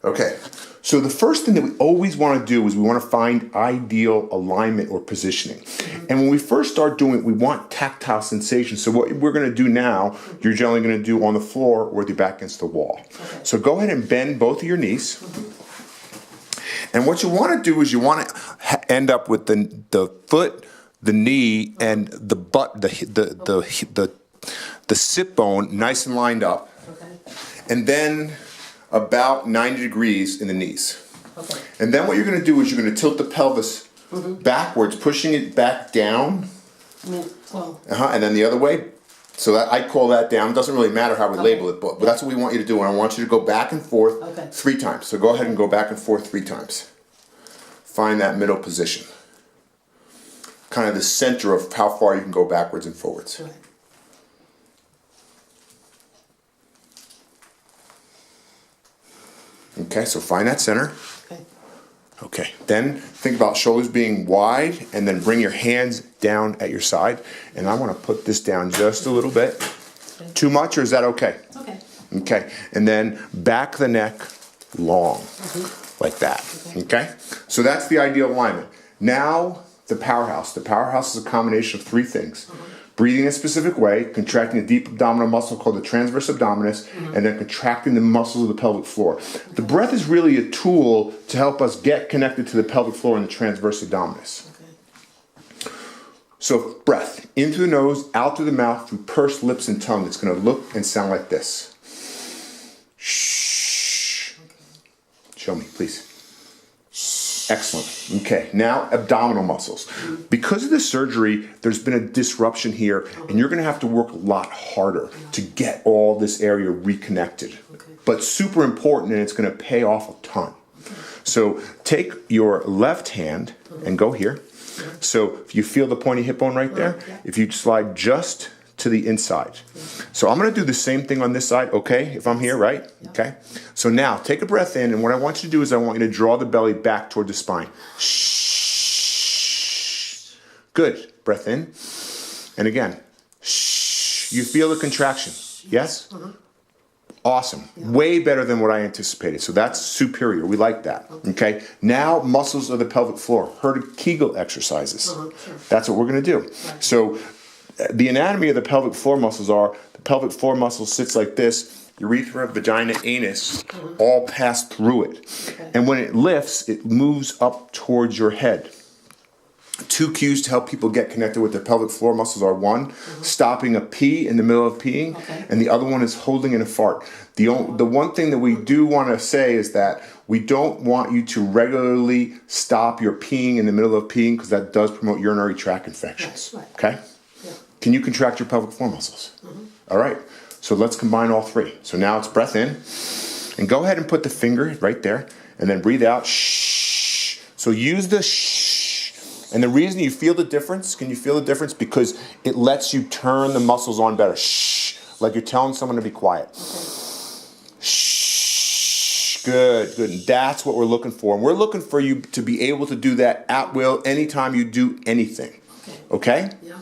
Okay, so the first thing that we always want to do is we want to find ideal alignment or positioning. And when we first start doing it, we want tactile sensation. So what we're going to do now, you're generally going to do on the floor or with your back against the wall. Okay. So go ahead and bend both of your knees. And what you want to do is you want to end up with the foot, the knee, and the butt, the sit bone nice and lined up. Okay. And then about 90 degrees in the knees. Okay. And then what you're going to do is you're going to tilt the pelvis backwards, pushing it back down, Well, and then the other way. So that, I call that down. It doesn't really matter how we label it, but that's what we want you to do. And I want you to go back and forth 3 times. So go ahead and go back and forth 3 times. Find that middle position. Kind of the center of how far you can go backwards and forwards. right. Okay, so find that center. Okay. Okay, then think about shoulders being wide, and then bring your hands down at your side. And I want to put this down just a little bit. Okay. Too much, or is that okay? Okay. Okay, and then back the neck long, like that. Okay, so that's the ideal alignment. Now, the powerhouse. The powerhouse is a combination of 3 things. Breathing a specific way, contracting a deep abdominal muscle called the transverse abdominis, and then contracting the muscles of the pelvic floor. The breath is really a tool to help us get connected to the pelvic floor and the transverse abdominis. Okay. So breath, in through the nose, out through the mouth, through pursed lips and tongue. It's going to look and sound like this. Shh. Show me, please. Excellent. Okay, now abdominal muscles. Because of the surgery, there's been a disruption here, and you're going to have to work a lot harder to get all this area reconnected. Okay. But super important, and it's going to pay off a ton. So take your left hand and go here. So if you feel the pointy hip bone right there, if you slide just to the inside. So I'm going to do the same thing on this side, okay? If I'm here, right? Okay. So now take a breath in, and what I want you to do is I want you to draw the belly back toward the spine. Shh. Good. Breath in. And again. Shh. You feel the contraction. Yes? Awesome. Way better than what I anticipated. So that's superior. We like that. Okay. Now muscles of the pelvic floor. Heard of Kegel exercises. Sure. That's what we're going to do. Right. So the anatomy of the pelvic floor muscles are, the pelvic floor muscle sits like this, urethra, vagina, anus, all pass through it. Okay. And when it lifts, it moves up towards your head. 2 cues to help people get connected with their pelvic floor muscles are 1, stopping a pee in the middle of peeing, and the other one is holding in a fart. The one thing that we do want to say is that we don't want you to regularly stop your peeing in the middle of peeing, because that does promote urinary tract infections. Right. Okay? Yeah. Can you contract your pelvic floor muscles? All right. So let's combine all 3. So now it's breath in. And go ahead and put the finger right there. And then breathe out. Shh. So use the shh. And the reason you feel the difference, can you feel the difference? Because it lets you turn the muscles on better. Shh. Like you're telling someone to be quiet. Okay. Shh. Good, good. And that's what we're looking for. And we're looking for you to be able to do that at will anytime you do anything. Okay. Okay? Yeah.